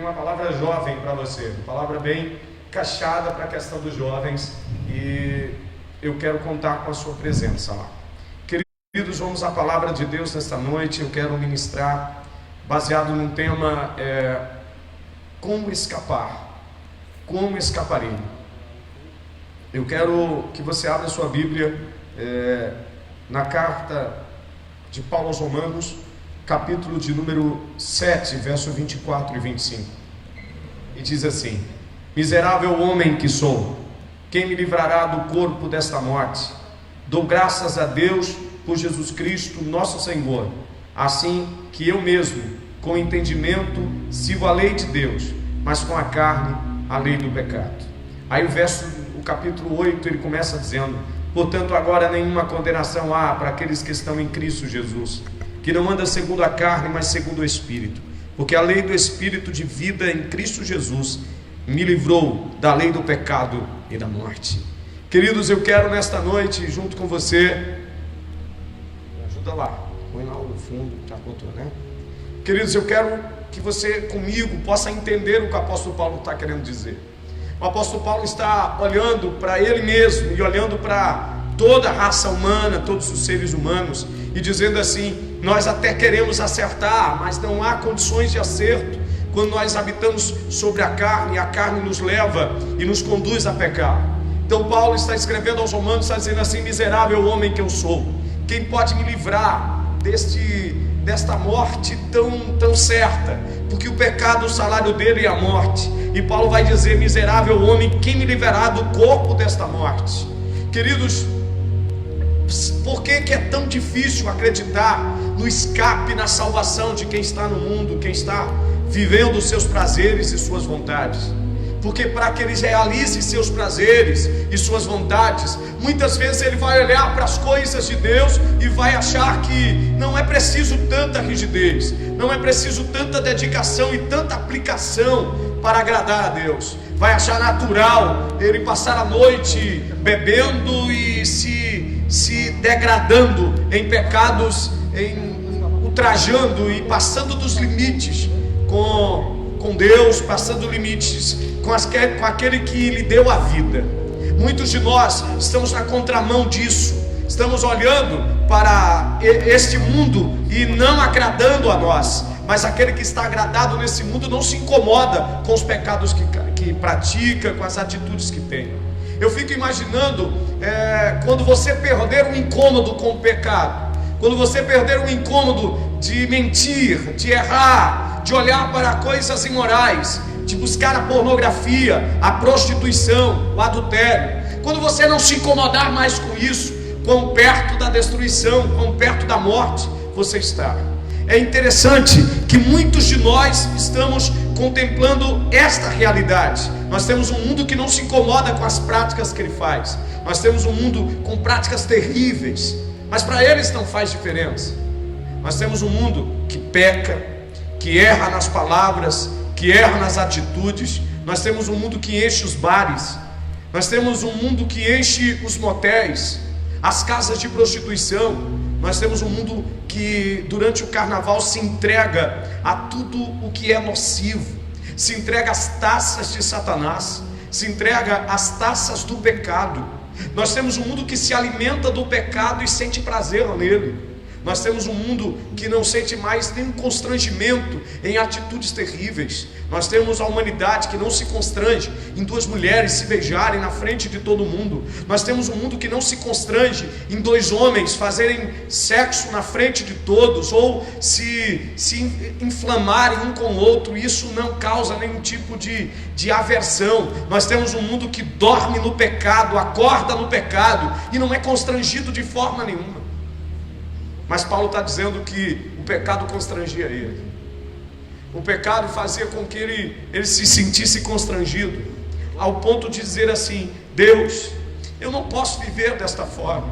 uma palavra jovem para você, uma palavra bem encaixada para a questão dos jovens, e eu quero contar com a sua presença lá. Queridos, vamos à palavra de Deus nesta noite. Eu quero ministrar baseado num tema, como escapar, como escaparei. Eu quero que você abra sua Bíblia na carta de Paulo aos Romanos, capítulo de número 7, verso 24 e 25. E diz assim: miserável homem que sou, quem me livrará do corpo desta morte? Dou graças a Deus por Jesus Cristo, nosso Senhor, assim que eu mesmo, com entendimento, sirvo a lei de Deus, mas com a carne, a lei do pecado. Aí o capítulo 8, ele começa dizendo: portanto agora nenhuma condenação há para aqueles que estão em Cristo Jesus, que não anda segundo a carne, mas segundo o Espírito, porque a lei do Espírito de vida em Cristo Jesus me livrou da lei do pecado e da morte. Queridos, eu quero nesta noite, junto com você, ajuda lá, põe lá no fundo, já botou, né? Queridos, eu quero que você comigo possa entender o que o apóstolo Paulo está querendo dizer. O apóstolo Paulo está olhando para ele mesmo e olhando para toda a raça humana, todos os seres humanos, e dizendo assim: nós até queremos acertar, mas não há condições de acerto quando nós habitamos sobre a carne, e a carne nos leva e nos conduz a pecar. Então Paulo está escrevendo aos Romanos, está dizendo assim: miserável homem que eu sou, quem pode me livrar desta morte tão certa? Porque o pecado, o salário dele é a morte. E Paulo vai dizer: miserável homem, quem me livrará do corpo desta morte? Queridos, por que é tão difícil acreditar no escape, na salvação de quem está no mundo, quem está vivendo os seus prazeres e suas vontades? Porque para que ele realize seus prazeres e suas vontades, muitas vezes ele vai olhar para as coisas de Deus e vai achar que não é preciso tanta rigidez, não é preciso tanta dedicação e tanta aplicação para agradar a Deus. Vai achar natural ele passar a noite bebendo e se degradando em pecados, ultrajando e passando dos limites com Deus, passando limites com aquele que lhe deu a vida. Muitos de nós estamos na contramão disso, estamos olhando para este mundo e não agradando a nós. Mas aquele que está agradado nesse mundo não se incomoda com os pecados que pratica, com as atitudes que tem. Eu fico imaginando quando você perder um incômodo com o pecado, quando você perder um incômodo de mentir, de errar, de olhar para coisas imorais, de buscar a pornografia, a prostituição, o adultério. Quando você não se incomodar mais com isso, quão perto da destruição, quão perto da morte você está. É interessante que muitos de nós estamos contemplando esta realidade. Nós temos um mundo que não se incomoda com as práticas que ele faz. Nós temos um mundo com práticas terríveis, mas para eles não faz diferença. Nós temos um mundo que peca, que erra nas palavras, que erra nas atitudes. Nós temos um mundo que enche os bares. Nós temos um mundo que enche os motéis, as casas de prostituição. Nós temos um mundo que durante o carnaval se entrega a tudo o que é nocivo, se entrega às taças de Satanás, se entrega às taças do pecado. Nós temos um mundo que se alimenta do pecado e sente prazer nele. Nós temos um mundo que não sente mais nenhum constrangimento em atitudes terríveis. Nós temos a humanidade que não se constrange em duas mulheres se beijarem na frente de todo mundo. Nós temos um mundo que não se constrange em dois homens fazerem sexo na frente de todos, ou se inflamarem um com o outro. Isso não causa nenhum tipo de aversão. Nós temos um mundo que dorme no pecado, acorda no pecado e não é constrangido de forma nenhuma. Mas Paulo está dizendo que o pecado constrangia ele. O pecado fazia com que ele se sentisse constrangido, ao ponto de dizer assim: Deus, eu não posso viver desta forma.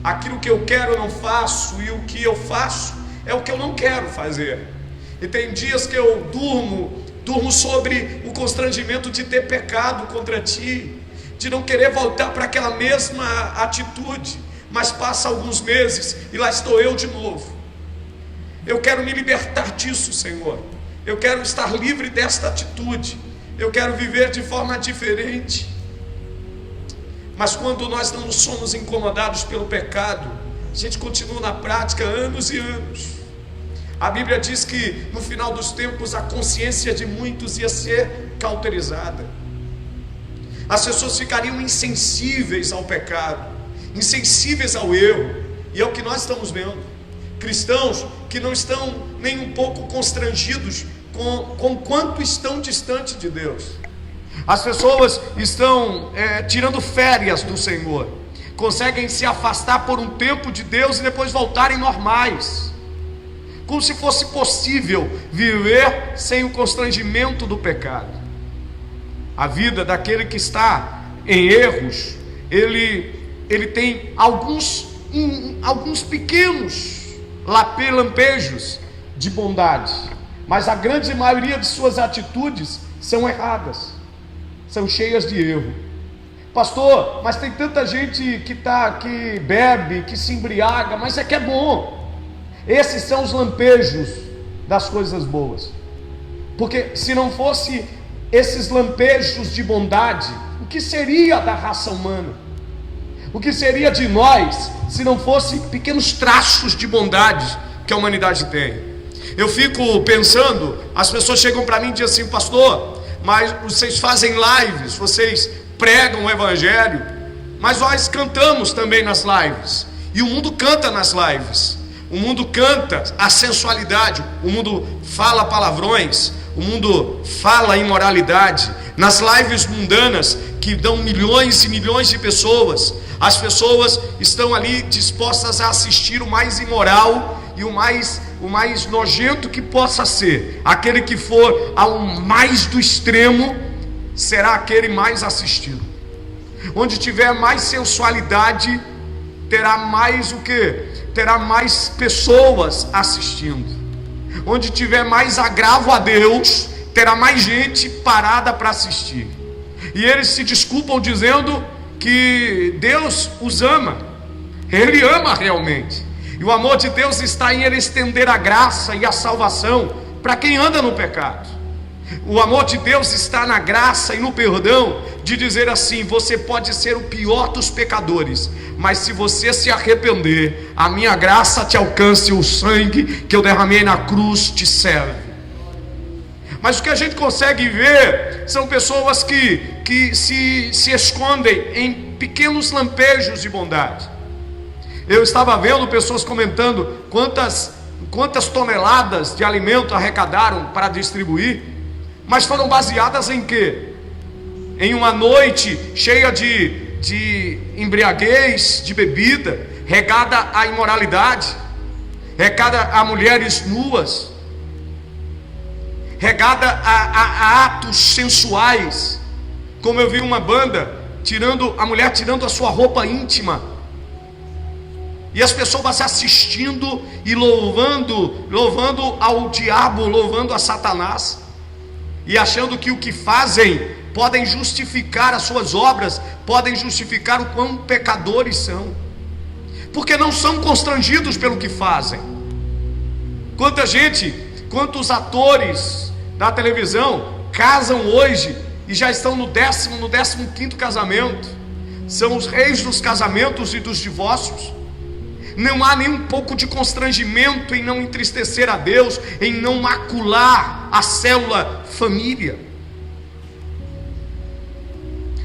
Aquilo que eu quero eu não faço, e o que eu faço é o que eu não quero fazer. E tem dias que eu durmo sobre o constrangimento de ter pecado contra ti, de não querer voltar para aquela mesma atitude. Mas passa alguns meses e lá estou eu de novo. Eu quero me libertar disso, Senhor. eu quero estar livre desta atitude, eu quero viver de forma diferente. Mas quando nós não somos incomodados pelo pecado, a gente continua na prática anos e anos. A Bíblia diz que no final dos tempos a consciência de muitos ia ser cauterizada. As pessoas ficariam insensíveis ao pecado, insensíveis ao erro. E é o que nós estamos vendo. Cristãos que não estão nem um pouco constrangidos com quanto estão distantes de Deus. As pessoas estão tirando férias do Senhor, conseguem se afastar por um tempo de Deus e depois voltarem normais, como se fosse possível viver sem o constrangimento do pecado. A vida daquele que está em erros, ele tem alguns pequenos lampejos de bondade, mas a grande maioria de suas atitudes são erradas, são cheias de erro. Pastor, mas tem tanta gente que bebe, que se embriaga, mas é que é bom. Esses são os lampejos das coisas boas, porque se não fosse esses lampejos de bondade, o que seria da raça humana? O que seria de nós se não fosse pequenos traços de bondade que a humanidade tem? Eu fico pensando, as pessoas chegam para mim e dizem assim: pastor, mas vocês fazem lives, vocês pregam o evangelho, mas nós cantamos também nas lives, e o mundo canta nas lives, o mundo canta a sensualidade, o mundo fala palavrões, o mundo fala imoralidade. Nas lives mundanas que dão milhões e milhões de pessoas, as pessoas estão ali dispostas a assistir o mais imoral e o mais nojento que possa ser. Aquele que for ao mais do extremo será aquele mais assistido. Onde tiver mais sensualidade, terá mais o quê? Terá mais pessoas assistindo. Onde tiver mais agravo a Deus, terá mais gente parada para assistir. E eles se desculpam dizendo que Deus os ama. Ele ama realmente. E o amor de Deus está em Ele estender a graça e a salvação para quem anda no pecado. O amor de Deus está na graça e no perdão, de dizer assim: você pode ser o pior dos pecadores, mas se você se arrepender, a minha graça te alcance, o sangue que eu derramei na cruz te serve. Mas o que a gente consegue ver são pessoas que se escondem em pequenos lampejos de bondade. Eu estava vendo pessoas comentando quantas toneladas de alimento arrecadaram para distribuir, mas foram baseadas em quê? Em uma noite cheia de embriaguez, de bebida, regada à imoralidade, regada a mulheres nuas, regada a atos sensuais. Como eu vi uma banda a mulher tirando a sua roupa íntima, e as pessoas assistindo e louvando ao diabo, louvando a Satanás, e achando que o que fazem podem justificar as suas obras, podem justificar o quão pecadores são, porque não são constrangidos pelo que fazem. Quantos atores da televisão casam hoje e já estão no 15º casamento, são os reis dos casamentos e dos divórcios. Não há nem um pouco de constrangimento em não entristecer a Deus, em não macular a célula família.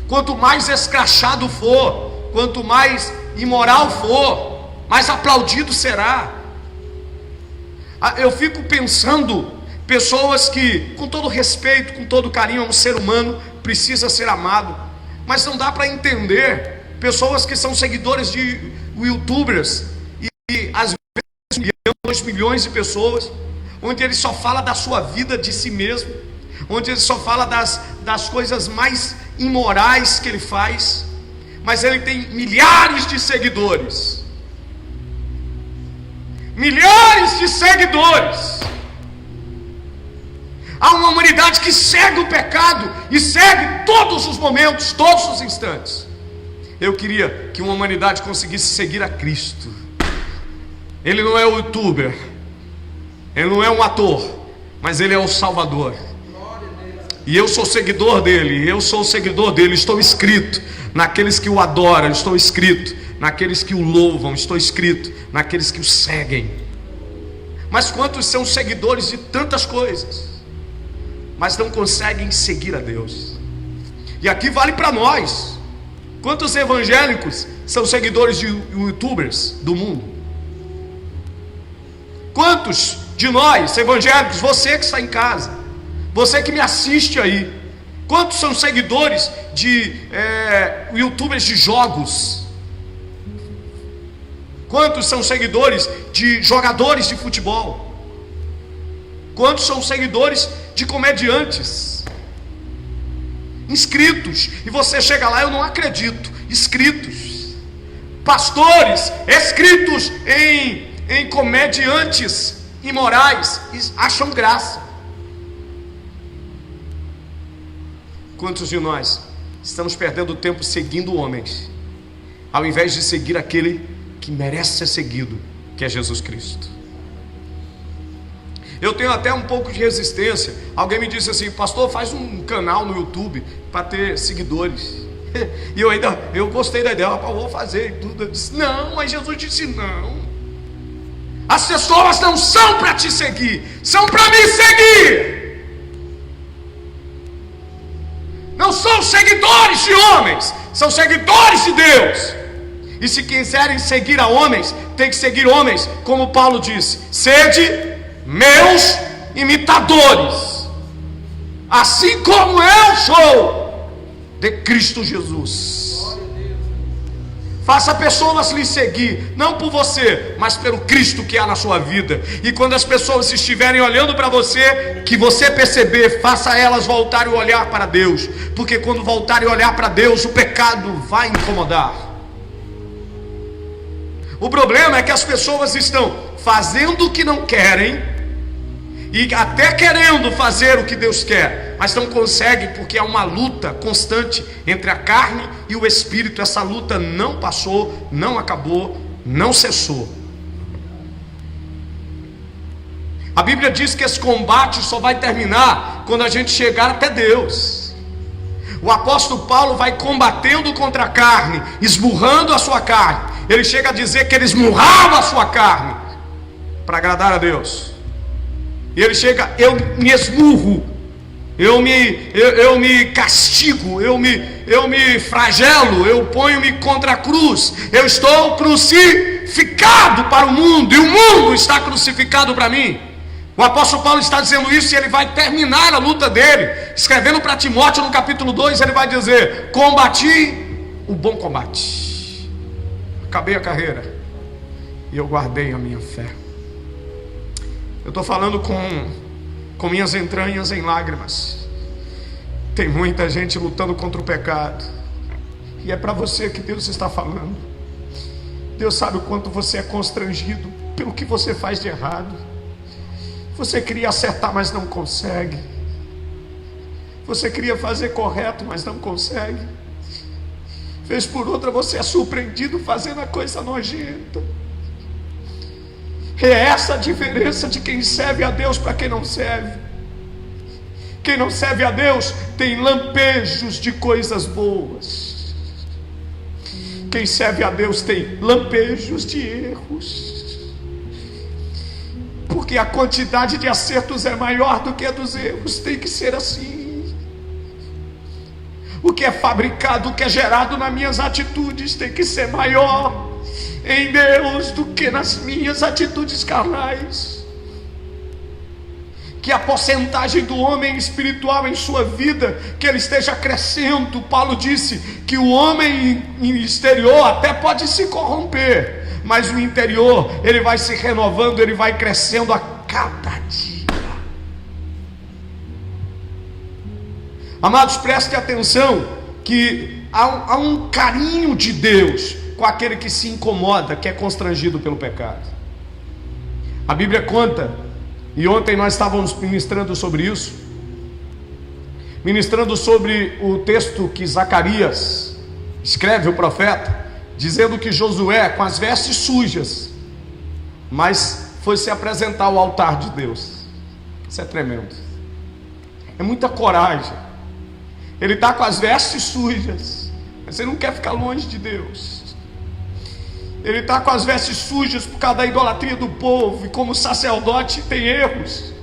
Quanto mais escrachado for, quanto mais imoral for, mais aplaudido será. Eu fico pensando, pessoas que, com todo respeito, com todo carinho, é um ser humano, precisa ser amado, mas não dá para entender pessoas que são seguidores de youtubers, e às vezes 1 milhão, 2 milhões de pessoas, onde ele só fala da sua vida, de si mesmo, onde ele só fala das coisas mais imorais que ele faz, mas ele tem milhares de seguidores. Milhares de seguidores. Há uma humanidade que segue o pecado e segue todos os momentos, todos os instantes. Eu queria que uma humanidade conseguisse seguir a Cristo. Ele não é um youtuber, ele não é um ator, mas Ele é o Salvador. E eu sou seguidor dele, estou inscrito naqueles que o adoram, estou inscrito naqueles que o louvam, estou inscrito naqueles que o seguem. Mas quantos são seguidores de tantas coisas, mas não conseguem seguir a Deus? E aqui vale para nós. Quantos evangélicos são seguidores de youtubers do mundo? Quantos de nós evangélicos, você que está em casa, você que me assiste aí, quantos são seguidores de youtubers de jogos? Quantos são seguidores de jogadores de futebol? Quantos são seguidores de comediantes? Inscritos, e você chega lá, eu não acredito, inscritos, pastores, inscritos em comediantes imorais, acham graça. Quantos de nós estamos perdendo tempo seguindo homens, ao invés de seguir aquele que merece ser seguido, que é Jesus Cristo? Eu tenho até um pouco de resistência. Alguém me disse assim: pastor, faz um canal no YouTube para ter seguidores. E eu gostei da ideia, vou fazer e tudo. Eu disse: não, mas Jesus disse não. As pessoas não são para te seguir, são para me seguir. Não são seguidores de homens, são seguidores de Deus. E se quiserem seguir a homens, tem que seguir homens, como Paulo disse: sede meus imitadores, assim como eu sou de Cristo Jesus. Faça pessoas lhe seguir, não por você, mas pelo Cristo que há na sua vida. E quando as pessoas estiverem olhando para você, que você perceber, faça elas voltarem o olhar para Deus, porque quando voltarem a olhar para Deus, o pecado vai incomodar. O problema é que as pessoas estão fazendo o que não querem, e até querendo fazer o que Deus quer, mas não conseguem, porque há uma luta constante entre a carne e o Espírito. Essa luta não passou, não acabou, não cessou. A Bíblia diz que esse combate só vai terminar quando a gente chegar até Deus. O apóstolo Paulo vai combatendo contra a carne, esmurrando a sua carne. Ele chega a dizer que ele esmurrava a sua carne para agradar a Deus. E ele chega: eu me esmurro, eu me castigo, eu me flagelo, eu ponho-me contra a cruz, eu estou crucificado para o mundo, e o mundo está crucificado para mim. O apóstolo Paulo está dizendo isso, e ele vai terminar a luta dele, escrevendo para Timóteo no capítulo 2, ele vai dizer: combati o bom combate, acabei a carreira, e eu guardei a minha fé. Eu estou falando com minhas entranhas em lágrimas. Tem muita gente lutando contra o pecado, e é para você que Deus está falando. Deus sabe o quanto você é constrangido pelo que você faz de errado. Você queria acertar, mas não consegue. Você queria fazer correto, mas não consegue. Vez por outra você é surpreendido fazendo a coisa nojenta. É essa a diferença de quem serve a Deus para quem não serve. Quem não serve a Deus tem lampejos de coisas boas. Quem serve a Deus tem lampejos de erros, porque a quantidade de acertos é maior do que a dos erros. Tem que ser assim. O que é fabricado, o que é gerado nas minhas atitudes tem que ser maior em Deus do que nas minhas atitudes carnais. Que a porcentagem do homem espiritual em sua vida, que ele esteja crescendo. Paulo disse que o homem exterior até pode se corromper, mas o interior, ele vai se renovando, ele vai crescendo a cada dia. Amados, preste atenção, que há um carinho de Deus com aquele que se incomoda, que é constrangido pelo pecado. A Bíblia conta, e ontem nós estávamos ministrando sobre isso, ministrando sobre o texto que Zacarias escreve, o profeta, dizendo que Josué, com as vestes sujas, mas foi se apresentar ao altar de Deus. Isso é tremendo. É muita coragem. Ele está com as vestes sujas, mas ele não quer ficar longe de Deus. Ele está com as vestes sujas por causa da idolatria do povo, e como sacerdote tem erros,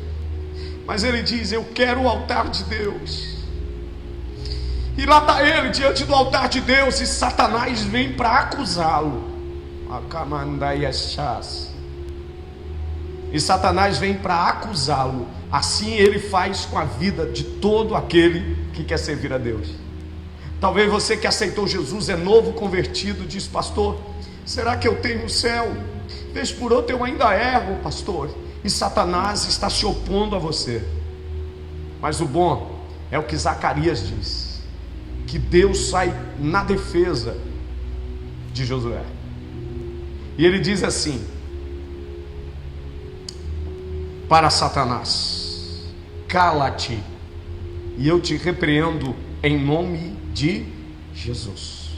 mas ele diz: eu quero o altar de Deus. E lá está ele diante do altar de Deus, e Satanás vem para acusá-lo. E Satanás vem para acusá-lo. Assim ele faz com a vida de todo aquele que quer servir a Deus. Talvez você que aceitou Jesus, é novo convertido, diz: pastor, será que eu tenho o céu? Vez por outra eu ainda erro, pastor. E Satanás está se opondo a você. Mas o bom é o que Zacarias diz, que Deus sai na defesa de Josué. E ele diz assim para Satanás: cala-te, e eu te repreendo em nome de Jesus.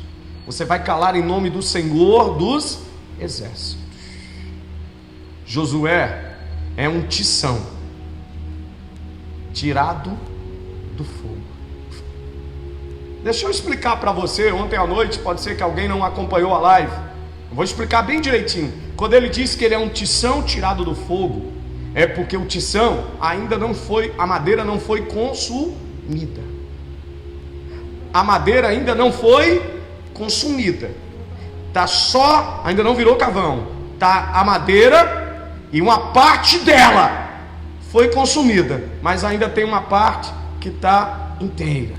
Você vai calar em nome do Senhor dos Exércitos. Josué é um tição tirado do fogo. Deixa eu explicar para você. Ontem à noite, pode ser que alguém não acompanhou a live, eu vou explicar bem direitinho. Quando ele diz que ele é um tição tirado do fogo, é porque o tição ainda não foi, a madeira não foi consumida. A madeira ainda não foi consumida. Tá só, ainda não virou carvão. Tá a madeira e uma parte dela foi consumida, mas ainda tem uma parte que está inteira.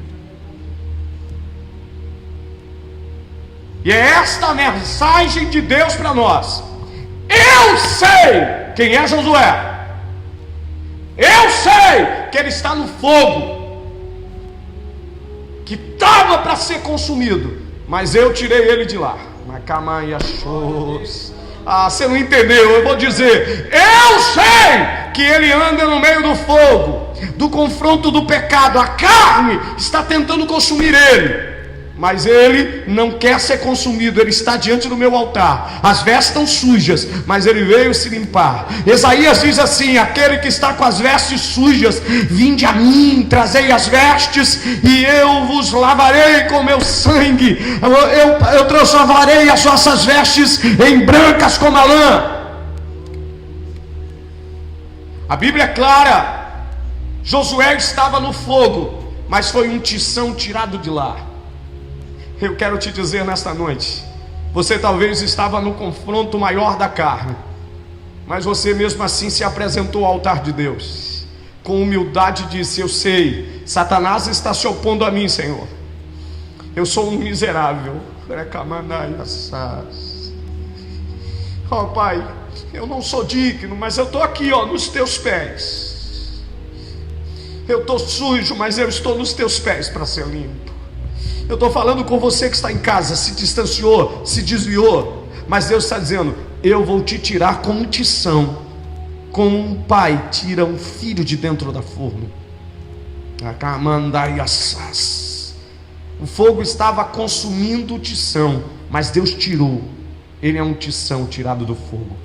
E é esta a mensagem de Deus para nós. Eu sei quem é Josué. Eu sei que ele está no fogo, que estava para ser consumido, mas eu tirei ele de lá. Você não entendeu? Eu vou dizer: eu sei que ele anda no meio do fogo, do confronto do pecado. A carne está tentando consumir ele, mas ele não quer ser consumido. Ele está diante do meu altar. As vestes estão sujas, mas ele veio se limpar. Isaías diz assim: aquele que está com as vestes sujas, vinde a mim, trazei as vestes, e eu vos lavarei com meu sangue. Eu transformarei as vossas vestes em brancas como a lã. A Bíblia é clara. Josué estava no fogo, mas foi um tição tirado de lá. Eu quero te dizer nesta noite, você talvez estava no confronto maior da carne, mas você mesmo assim se apresentou ao altar de Deus, com humildade disse: eu sei, Satanás está se opondo a mim, Senhor. Eu sou um miserável. Oh Pai, eu não sou digno, mas eu estou aqui, nos teus pés. Eu estou sujo, mas eu estou nos teus pés para ser limpo. Eu estou falando com você que está em casa, se distanciou, se desviou, mas Deus está dizendo: eu vou te tirar como um tição, como um pai tira um filho de dentro da forma. O fogo estava consumindo o tição, mas Deus tirou. Ele é um tição tirado do fogo.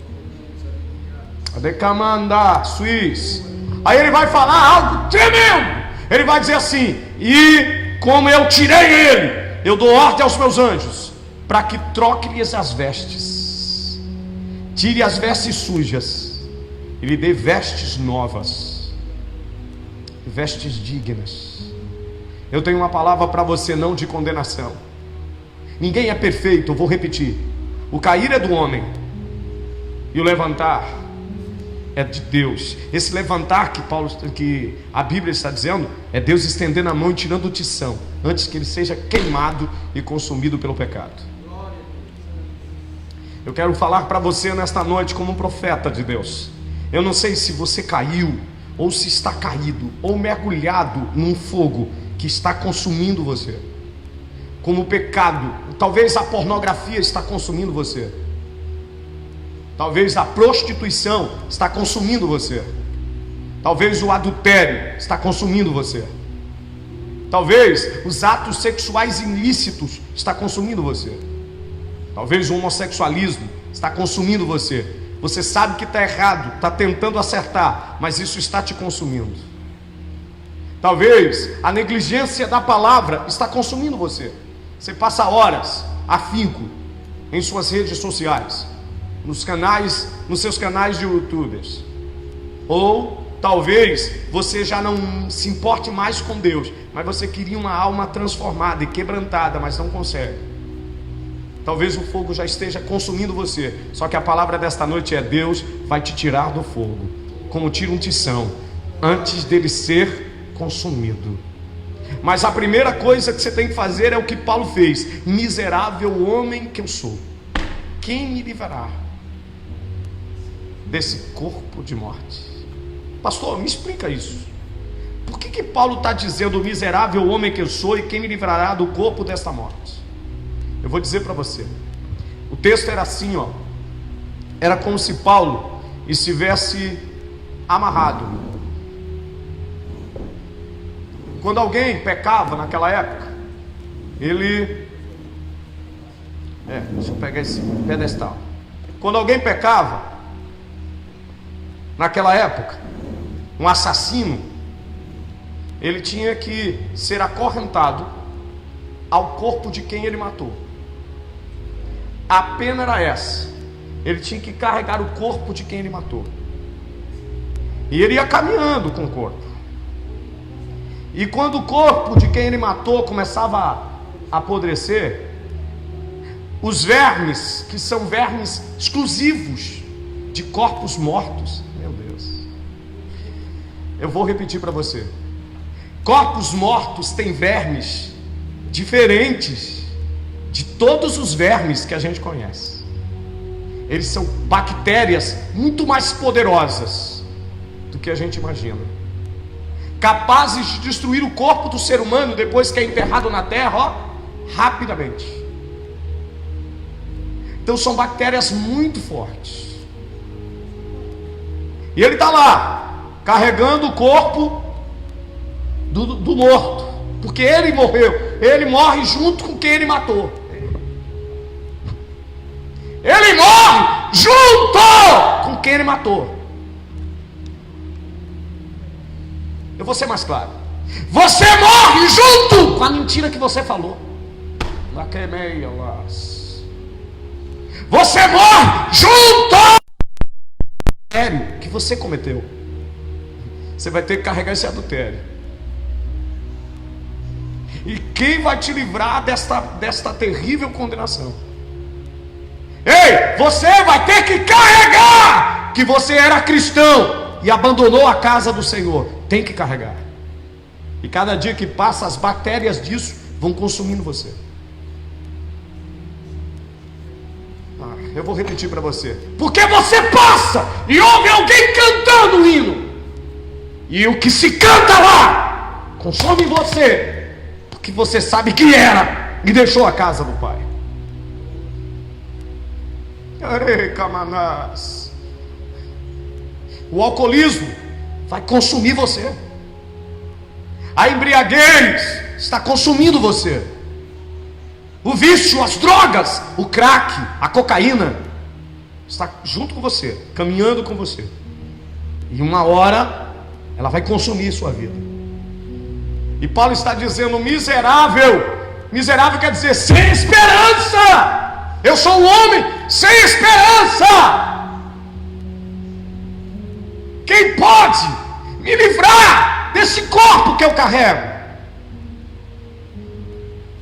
Aí ele vai falar algo tremendo. Ele vai dizer assim: e como eu tirei ele, eu dou ordem aos meus anjos para que troque-lhes as vestes, tire as vestes sujas e lhe dê vestes novas, vestes dignas. Eu tenho uma palavra para você, não de condenação. Ninguém é perfeito, eu vou repetir. O cair é do homem e o levantar é de Deus. Esse levantar que a Bíblia está dizendo é Deus estendendo a mão e tirando o tição, antes que ele seja queimado e consumido pelo pecado. Eu quero falar para você nesta noite como um profeta de Deus. Eu não sei se você caiu, ou se está caído, ou mergulhado num fogo que está consumindo você, como o pecado. Talvez a pornografia está consumindo você. Talvez a prostituição está consumindo você. Talvez o adultério está consumindo você. Talvez os atos sexuais ilícitos está consumindo você. Talvez o homossexualismo está consumindo você. Você sabe que está errado, está tentando acertar, mas isso está te consumindo. Talvez a negligência da palavra está consumindo você. Você passa horas, afinco, em suas redes sociais, nos seus canais de YouTubers. Ou talvez você já não se importe mais com Deus, mas você queria uma alma transformada e quebrantada, mas não consegue. Talvez o fogo já esteja consumindo você. Só que a palavra desta noite é: Deus vai te tirar do fogo, como tira um tição, antes dele ser consumido. Mas a primeira coisa que você tem que fazer é o que Paulo fez: miserável homem que eu sou, quem me livrará desse corpo de morte? Pastor, me explica isso. Por que Paulo está dizendo miserável homem que eu sou e quem me livrará do corpo desta morte? Eu vou dizer para você. O texto era assim, ó. Era como se Paulo estivesse amarrado. Quando alguém pecava naquela época, deixa eu pegar esse pedestal. Quando alguém pecava naquela época, um assassino, ele tinha que ser acorrentado ao corpo de quem ele matou. A pena era essa: ele tinha que carregar o corpo de quem ele matou, e ele ia caminhando com o corpo. E quando o corpo de quem ele matou começava a apodrecer, os vermes, que são vermes exclusivos de corpos mortos, meu Deus, eu vou repetir para você: corpos mortos têm vermes diferentes de todos os vermes que a gente conhece. Eles são bactérias muito mais poderosas do que a gente imagina, capazes de destruir o corpo do ser humano depois que é enterrado na terra, ó, rapidamente. Então são bactérias muito fortes. E ele está lá, carregando o corpo do morto, porque ele morreu. Ele morre junto com quem ele matou. Ele morre junto com quem ele matou. Eu vou ser mais claro: você morre junto com a mentira que você falou. Você morre junto com o adultério que você cometeu. Você vai ter que carregar esse adultério. E quem vai te livrar desta terrível condenação? Ei, você vai ter que carregar que você era cristão e abandonou a casa do Senhor. Tem que carregar. E cada dia que passa, as bactérias disso vão consumindo você. Eu vou repetir para você. Porque você passa e ouve alguém cantando um hino, e o que se canta lá consome você, porque você sabe que era e deixou a casa do Pai. O alcoolismo vai consumir você. A embriaguez está consumindo você. O vício, as drogas, o crack, a cocaína está junto com você, caminhando com você. E uma hora ela vai consumir sua vida. E Paulo está dizendo miserável. Miserável quer dizer sem esperança. Eu sou um homem sem esperança. Quem pode me livrar desse corpo que eu carrego?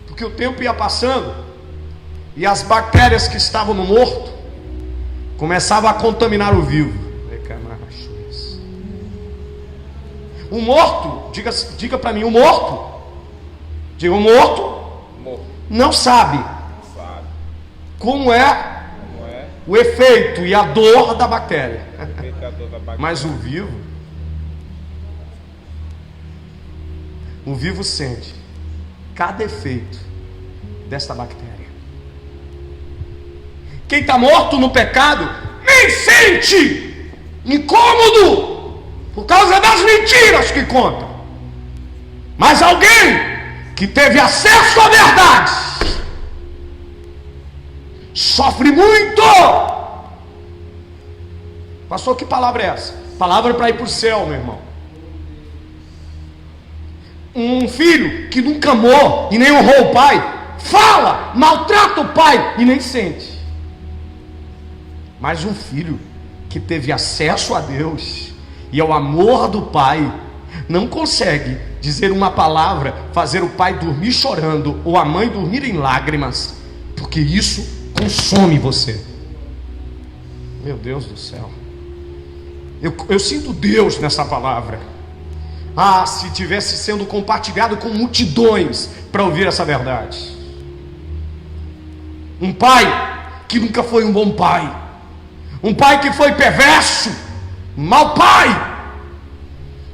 Porque o tempo ia passando e as bactérias que estavam no morto começavam a contaminar o vivo. O morto, diga para mim, o morto, diga, o morto não sabe como é o efeito e a dor da bactéria. Mas o vivo sente cada efeito desta bactéria. Quem está morto no pecado nem sente incômodo por causa das mentiras que contam. Mas alguém que teve acesso à verdade sofre muito. Pastor, que palavra é essa? Palavra para ir para o céu, meu irmão. Um filho que nunca amou e nem honrou o pai, fala, maltrata o pai e nem sente. Mas um filho que teve acesso a Deus e ao amor do pai, não consegue dizer uma palavra, fazer o pai dormir chorando ou a mãe dormir em lágrimas, porque isso consome você. Meu Deus do céu, eu sinto Deus nessa palavra. Se tivesse sendo compartilhado com multidões para ouvir essa verdade. Um pai que nunca foi um bom pai, um pai que foi perverso, um mau pai,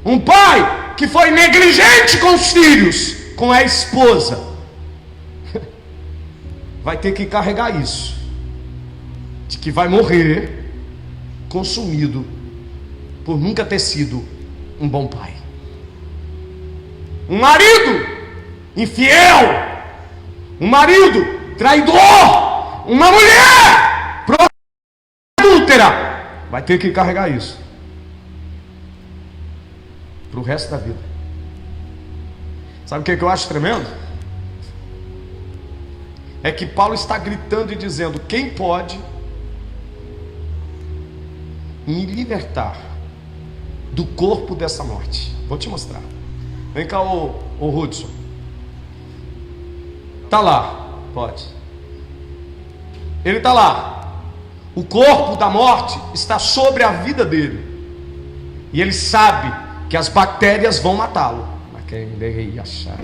um pai que foi negligente com os filhos, com a esposa, vai ter que carregar isso, de que vai morrer consumido por nunca ter sido um bom pai. Um marido infiel, um marido traidor, uma mulher adúltera, vai ter que carregar isso para o resto da vida. Sabe o que eu acho tremendo? É que Paulo está gritando e dizendo: quem pode me libertar do corpo dessa morte? Vou te mostrar. Vem cá, o Hudson. Tá lá, pode. Ele está lá. O corpo da morte está sobre a vida dele. E ele sabe que as bactérias vão matá-lo. Mas quem deve achar?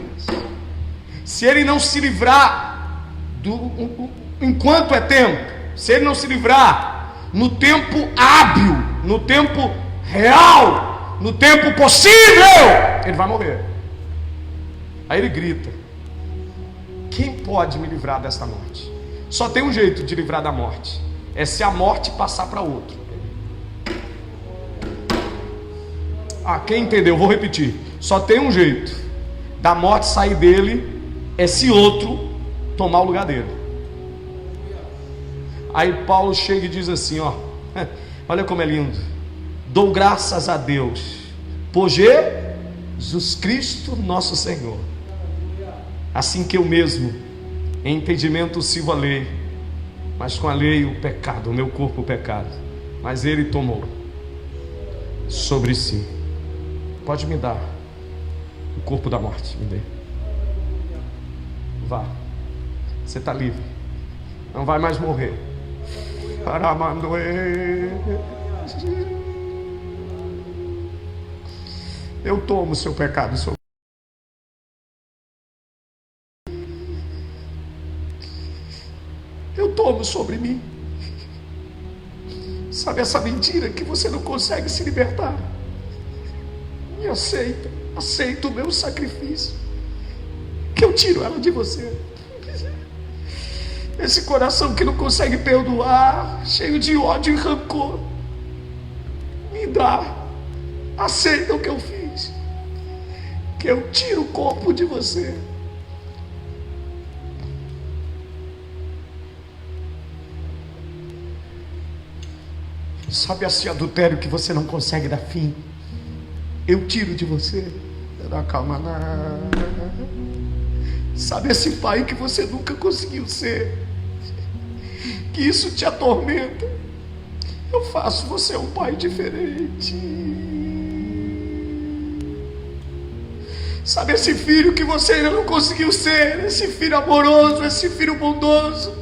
Se ele não se livrar enquanto é tempo, se ele não se livrar no tempo hábil, no tempo real, no tempo possível, ele vai morrer. Aí ele grita: quem pode me livrar desta morte? Só tem um jeito de livrar da morte, é se a morte passar para outro. Quem entendeu? Vou repetir. Só tem um jeito da morte sair dele, é se outro tomar o lugar dele. Aí Paulo chega e diz assim, olha como é lindo: dou graças a Deus por Jesus Cristo nosso Senhor, assim que eu mesmo em entendimento sirvo a lei, mas com a lei o pecado, o meu corpo o pecado, mas ele tomou sobre si. Pode me dar o corpo da morte, me dê. Vá, você está livre, não vai mais morrer. Eu tomo o seu pecado sobre. Eu tomo sobre mim. Sabe essa mentira que você não consegue se libertar? Me aceita o meu sacrifício, que eu tiro ela de você. Esse coração que não consegue perdoar, cheio de ódio e rancor, me dá, aceita o que eu fiz, que eu tiro o corpo de você. Sabe esse adultério que você não consegue dar fim? Eu tiro de você. Sabe esse pai que você nunca conseguiu ser, que isso te atormenta? Eu faço você um pai diferente. Sabe esse filho que você ainda não conseguiu ser, esse filho amoroso, esse filho bondoso,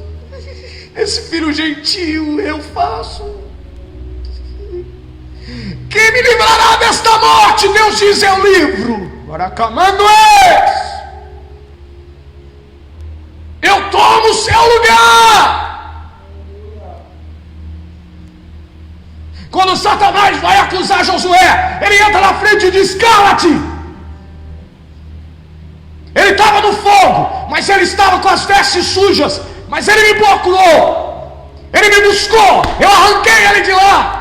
esse filho gentil? Eu faço. Quem me livrará desta morte? Deus diz, é o livro. Agora clamando eu tomo o seu lugar. Quando Satanás vai acusar Josué, ele entra na frente e diz: cala-te. Ele estava no fogo, mas ele estava com as vestes sujas, mas ele me procurou, ele me buscou, eu arranquei ele de lá.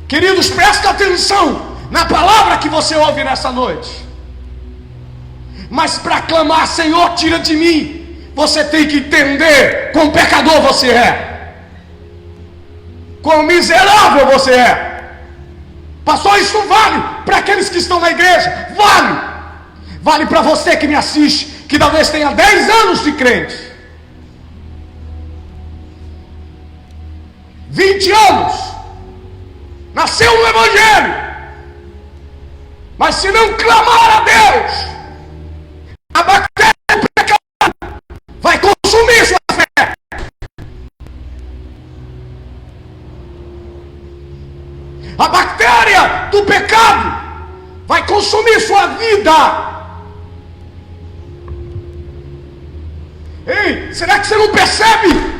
Queridos, presta atenção na palavra que você ouve nessa noite. Mas para clamar: Senhor, tira de mim, você tem que entender quão pecador você é, quão miserável você é. Pastor, isso vale para aqueles que estão na igreja? Vale para você que me assiste, que talvez tenha 10 anos de crente, 20 anos, nasceu no Evangelho, mas se não clamar a Deus, a bactéria do pecado vai consumir sua fé. A bactéria do pecado vai consumir sua vida. Ei, será que você não percebe?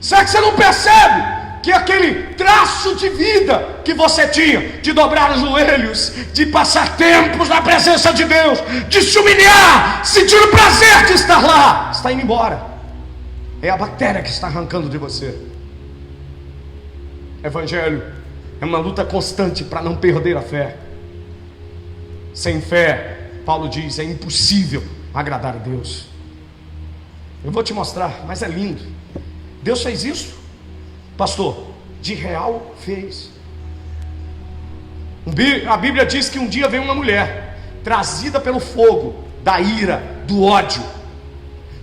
Será que você não percebe que aquele traço de vida que você tinha, de dobrar os joelhos, de passar tempos na presença de Deus, de se humilhar, sentir o prazer de estar lá, está indo embora? É a bactéria que está arrancando de você. Evangelho é uma luta constante para não perder a fé. Sem fé, Paulo diz, é impossível agradar a Deus. Eu vou te mostrar, mas é lindo. Deus fez isso, pastor, de real fez. A Bíblia diz que um dia veio uma mulher, trazida pelo fogo da ira, do ódio,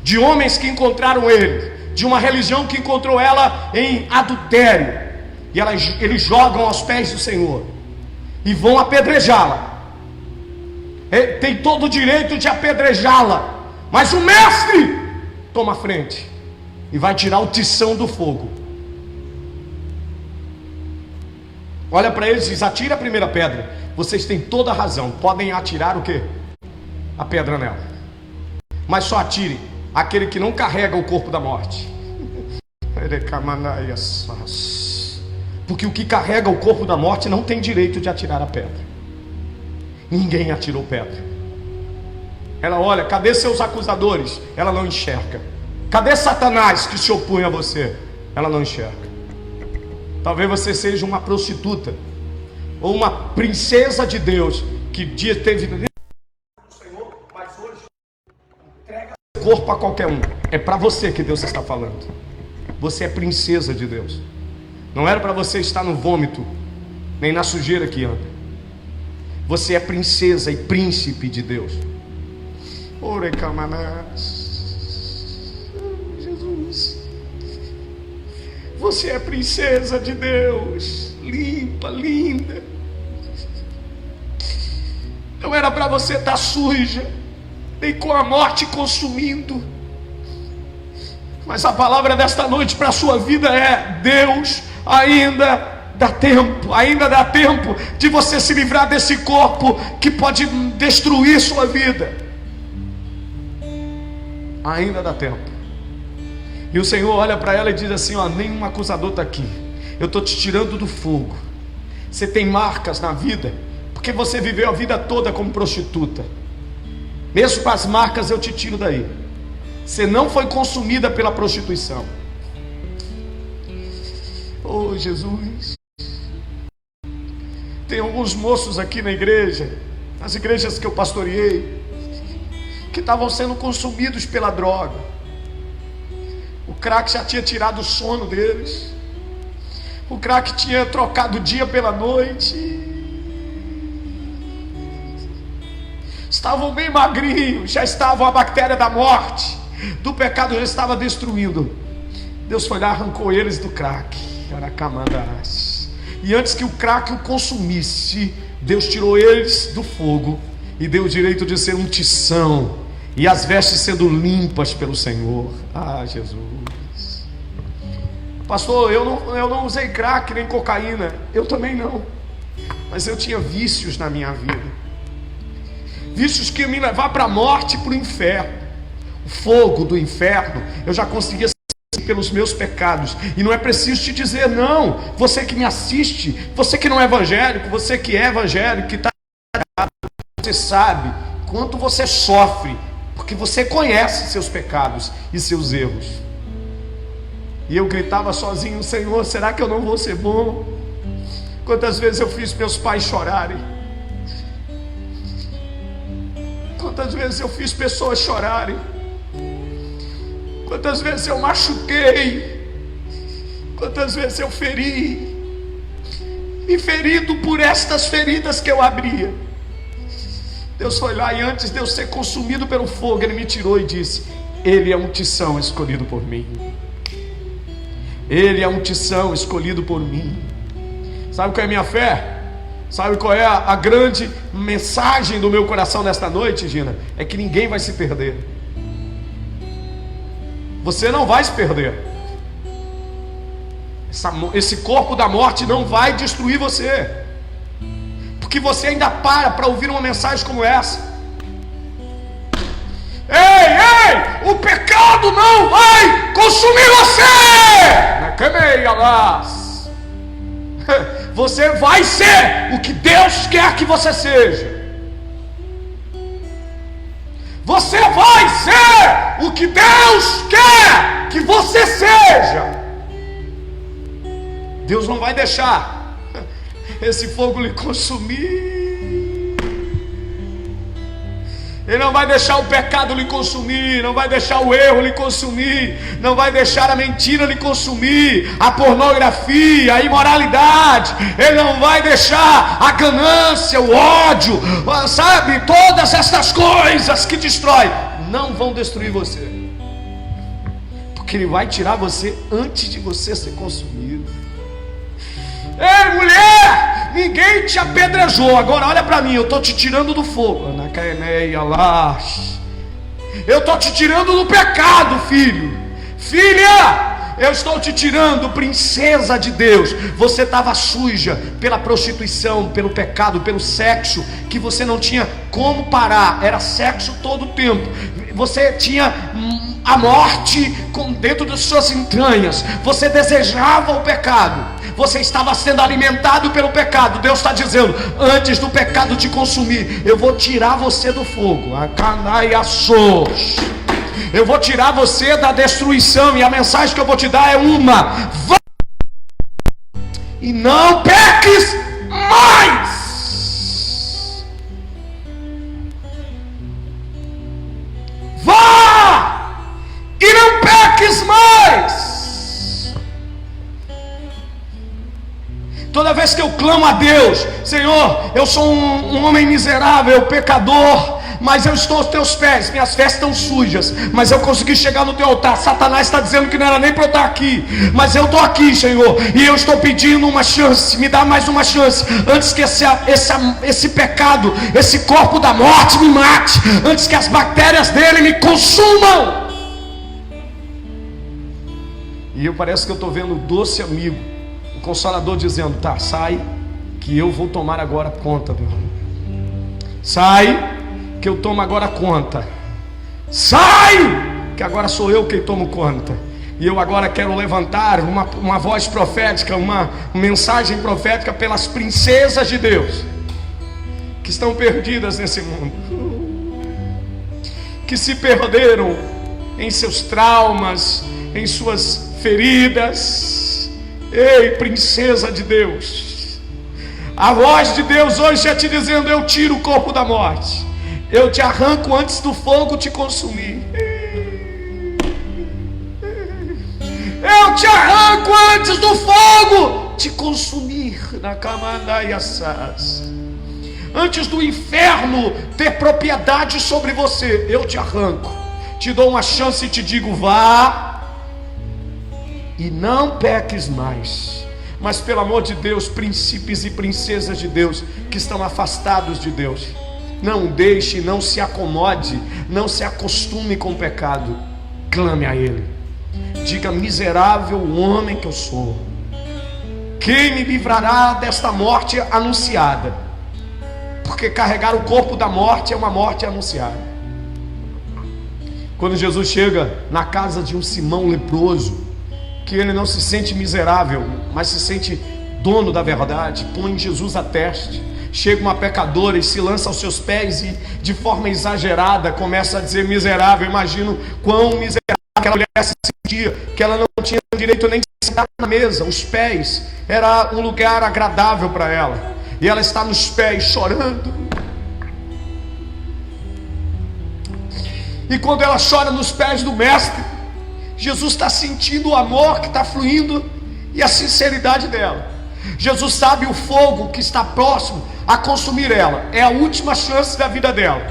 de homens que encontraram ele, de uma religião que encontrou ela em adultério, e eles jogam aos pés do Senhor, e vão apedrejá-la. Tem todo o direito de apedrejá-la, mas o mestre toma a frente e vai tirar o tição do fogo. Olha para eles e diz: atira a primeira pedra. Vocês têm toda a razão, podem atirar o quê? A pedra nela, mas só atire aquele que não carrega o corpo da morte. Porque o que carrega o corpo da morte não tem direito de atirar a pedra. Ninguém atirou pedra. Ela olha, cadê seus acusadores? Ela não enxerga. Cadê Satanás que se opunha a você? Ela não enxerga. Talvez você seja uma prostituta, ou uma princesa de Deus, que dia teve o Senhor, mas hoje entrega seu corpo a qualquer um. É para você que Deus está falando. Você é princesa de Deus. Não era para você estar no vômito, nem na sujeira que anda. Você é princesa e príncipe de Deus. Ore camanás. Jesus. Você é princesa de Deus, limpa, linda. Não era para você estar suja, nem com a morte consumindo. Mas a palavra desta noite para a sua vida é: Deus ainda dá tempo de você se livrar desse corpo que pode destruir sua vida. Ainda dá tempo. E o Senhor olha para ela e diz assim: ó, nenhum acusador está aqui, eu estou te tirando do fogo. Você tem marcas na vida, porque você viveu a vida toda como prostituta. Mesmo com as marcas eu te tiro daí. Você não foi consumida pela prostituição. Oh Jesus. Tem alguns moços aqui na igreja, nas igrejas que eu pastoreei, que estavam sendo consumidos pela droga. O crack já tinha tirado o sono deles. O crack tinha trocado o dia pela noite. Estavam bem magrinhos, já estavam, a bactéria da morte, do pecado já estava destruindo. Deus foi lá, arrancou eles do crack. E antes que o crack o consumisse, Deus tirou eles do fogo e deu o direito de ser um tição, e as vestes sendo limpas pelo Senhor. Ah, Jesus. Pastor, eu não usei crack nem cocaína. Eu também não. Mas eu tinha vícios na minha vida, vícios que iam me levar para a morte, para o inferno. O fogo do inferno eu já conseguia sentir pelos meus pecados. E não é preciso te dizer, não. Você que me assiste, você que não é evangélico, você que é evangélico, que está, você sabe quanto você sofre, porque você conhece seus pecados e seus erros. E eu gritava sozinho: Senhor, será que eu não vou ser bom? Quantas vezes eu fiz meus pais chorarem? Quantas vezes eu fiz pessoas chorarem? quantas vezes eu machuquei, quantas vezes eu feri, e ferido por estas feridas que eu abria, Deus foi lá e antes de eu ser consumido pelo fogo, Ele me tirou e disse: Ele é um tição escolhido por mim. Ele é um tição escolhido por mim. Sabe qual é a minha fé? Sabe qual é a grande mensagem do meu coração nesta noite, Gina? É que ninguém vai se perder. Você não vai se perder. Esse corpo da morte não vai destruir você, porque você ainda para ouvir uma mensagem como essa. Ei, o pecado não vai consumir você. Na cameia lá. Você vai ser o que Deus quer que você seja. Você vai ser o que Deus quer que você seja. Deus não vai deixar esse fogo lhe consumir. Ele não vai deixar o pecado lhe consumir, não vai deixar o erro lhe consumir, não vai deixar a mentira lhe consumir, a pornografia, a imoralidade. Ele não vai deixar a ganância, o ódio, sabe, todas essas coisas que destroem, não vão destruir você, porque Ele vai tirar você antes de você ser consumido. Ei, mulher, ninguém te apedrejou. Agora olha para mim, eu estou te tirando do fogo. Eu estou te tirando do pecado, filho. Filha, eu estou te tirando, princesa de Deus. Você estava suja pela prostituição, pelo pecado, pelo sexo, que você não tinha como parar. Era sexo todo o tempo. Você tinha a morte dentro das suas entranhas. Você desejava o pecado. Você estava sendo alimentado pelo pecado. Deus está dizendo: antes do pecado te consumir, eu vou tirar você do fogo. Eu vou tirar você da destruição. E a mensagem que eu vou te dar é uma: vá e não peques mais. Vá e não peques mais. Toda vez que eu clamo a Deus: Senhor, eu sou um homem miserável, pecador, mas eu estou aos teus pés, minhas vestes estão sujas, mas eu consegui chegar no teu altar. Satanás está dizendo que não era nem para eu estar aqui, mas eu estou aqui, Senhor, e eu estou pedindo uma chance. Me dá mais uma chance, antes que esse pecado, esse corpo da morte me mate, antes que as bactérias dele me consumam. E parece que eu estou vendo o doce amigo, o Consolador, dizendo: tá, sai, que eu vou tomar agora conta, meu irmão. Sai, que eu tomo agora conta. Sai, que agora sou eu quem tomo conta. E eu agora quero levantar uma voz profética, uma mensagem profética pelas princesas de Deus que estão perdidas nesse mundo, que se perderam em seus traumas, em suas feridas. Ei, princesa de Deus, a voz de Deus hoje está te dizendo: eu tiro o corpo da morte, eu te arranco antes do fogo te consumir. Eu te arranco antes do fogo te consumir. Na Kamandaiassas, antes do inferno ter propriedade sobre você, eu te arranco. Te dou uma chance e te digo: vá e não peques mais. Mas pelo amor de Deus, príncipes e princesas de Deus que estão afastados de Deus, não deixe, não se acomode, não se acostume com o pecado. Clame a Ele, diga: miserável homem que eu sou, quem me livrará desta morte anunciada? Porque carregar o corpo da morte é uma morte anunciada. Quando Jesus chega na casa de um Simão leproso, que ele não se sente miserável, mas se sente dono da verdade, põe Jesus a teste. Chega uma pecadora e se lança aos seus pés e, de forma exagerada, começa a dizer: miserável. Imagino quão miserável aquela mulher se sentia, que ela não tinha direito nem de sentar na mesa. Os pés era um lugar agradável para ela, e ela está nos pés chorando. E quando ela chora nos pés do mestre, Jesus está sentindo o amor que está fluindo e a sinceridade dela. Jesus sabe o fogo que está próximo a consumir ela. É a última chance da vida dela.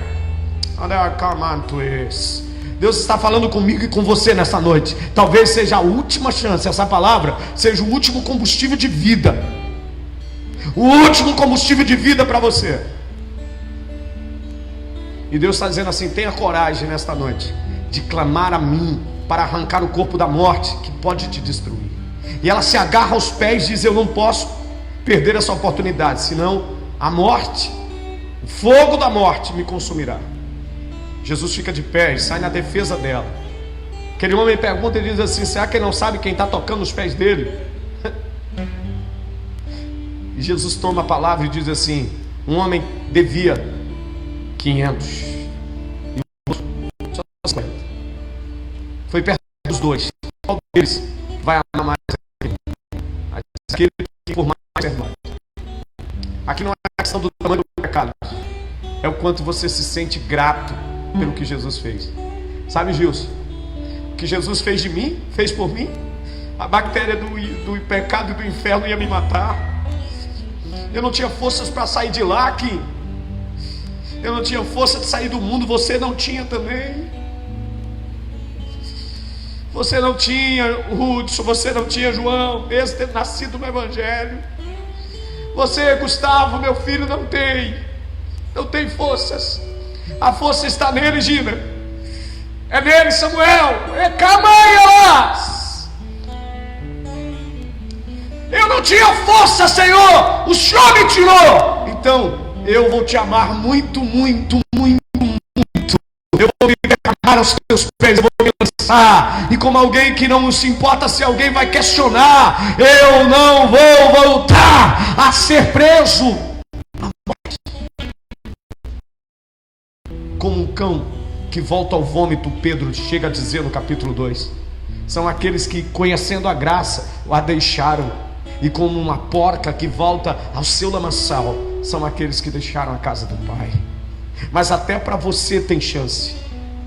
Deus está falando comigo e com você nessa noite. Talvez seja a última chance. Essa palavra seja o último combustível de vida. O último combustível de vida para você. E Deus está dizendo assim: tenha coragem nesta noite de clamar a mim para arrancar o corpo da morte que pode te destruir. E ela se agarra aos pés e diz: eu não posso perder essa oportunidade, senão a morte, o fogo da morte me consumirá. Jesus fica de pé e sai na defesa dela. Aquele homem pergunta e diz assim: será que ele não sabe quem está tocando os pés dele? E Jesus toma a palavra e diz assim: um homem devia 500 e outro só 50. Foi perto dos dois. Qual deles vai amar mais aquele que por mais perdoado? Aqui não é a questão do tamanho do pecado, é o quanto você se sente grato pelo que Jesus fez. Sabe, Gilson, o que Jesus fez de mim, fez por mim, a bactéria do pecado e do inferno ia me matar. Eu não tinha forças para sair de lá, Kim. Eu não tinha força de sair do mundo. Você não tinha também. Você não tinha, Hudson. Você não tinha, João, mesmo ter nascido no Evangelho. Você, Gustavo, meu filho, não tem forças. A força está nele, Gina. É nele, Samuel. É Camanhas. Eu não tinha força, Senhor. O Senhor me tirou. Então eu vou te amar muito, muito, muito, muito. Eu vou me derramar aos teus pés. Eu vou me lançar. E como alguém que não se importa se alguém vai questionar, eu não vou voltar a ser preso à morte. Como um cão que volta ao vômito, Pedro chega a dizer no capítulo 2. São aqueles que, conhecendo a graça, a deixaram. E como uma porca que volta ao seu lamaçal, são aqueles que deixaram a casa do Pai. Mas até para você tem chance,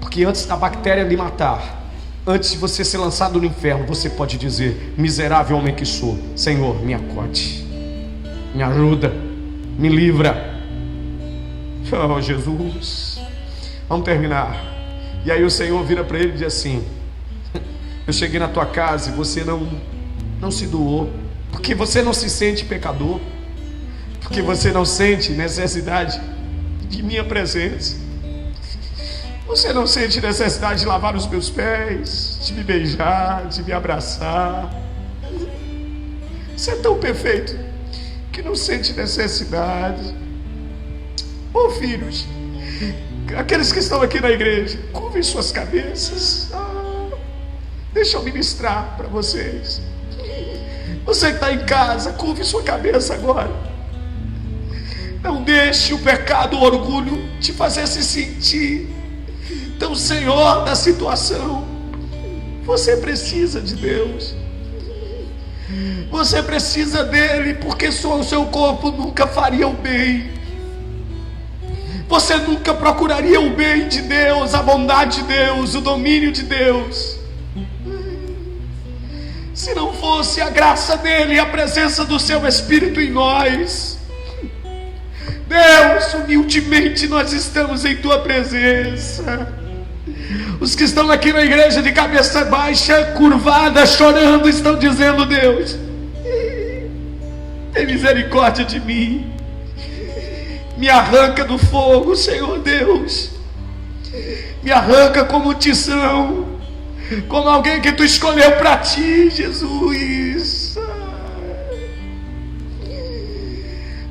porque antes da bactéria lhe matar, antes de você ser lançado no inferno, você pode dizer: miserável homem que sou, Senhor, me acode, me ajuda, me livra. Oh Jesus, vamos terminar. E aí o Senhor vira para ele e diz assim: eu cheguei na tua casa e você não se doou, porque você não se sente pecador, porque você não sente necessidade de minha presença, você não sente necessidade de lavar os meus pés, de me beijar, de me abraçar. Você é tão perfeito que não sente necessidade. Oh filhos, aqueles que estão aqui na igreja, curvem suas cabeças. Deixa eu ministrar para vocês. Você que está em casa, curve sua cabeça agora. Não deixe o pecado, o orgulho te fazer se sentir tão senhor da situação. Você precisa de Deus. Você precisa dele, porque só o seu corpo nunca faria o bem. Você nunca procuraria o bem de Deus, a bondade de Deus, o domínio de Deus, se não fosse a graça dele e a presença do seu Espírito em nós. Deus, humildemente nós estamos em tua presença. Os que estão aqui na igreja de cabeça baixa, curvada, chorando, estão dizendo: Deus, tem misericórdia de mim, me arranca do fogo, Senhor Deus, me arranca como tição, como alguém que tu escolheu para ti, Jesus.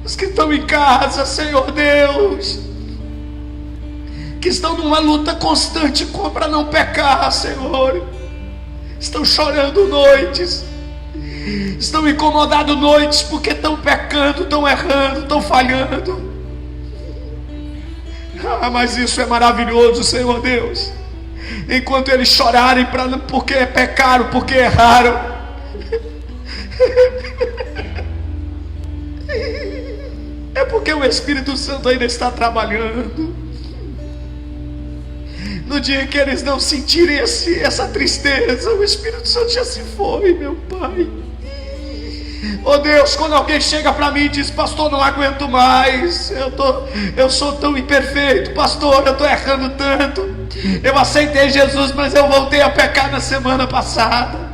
Os que estão em casa, Senhor Deus, que estão numa luta constante para não pecar, Senhor, estão chorando noites, estão incomodados noites porque estão pecando, estão errando, estão falhando. Mas isso é maravilhoso, Senhor Deus. Enquanto eles chorarem porque pecaram, porque erraram, é porque o Espírito Santo ainda está trabalhando. No dia que eles não sentirem essa tristeza, o Espírito Santo já se foi, meu Pai. Oh Deus, quando alguém chega para mim e diz: pastor, não aguento mais, eu sou tão imperfeito, pastor, eu estou errando tanto, eu aceitei Jesus, mas eu voltei a pecar na semana passada.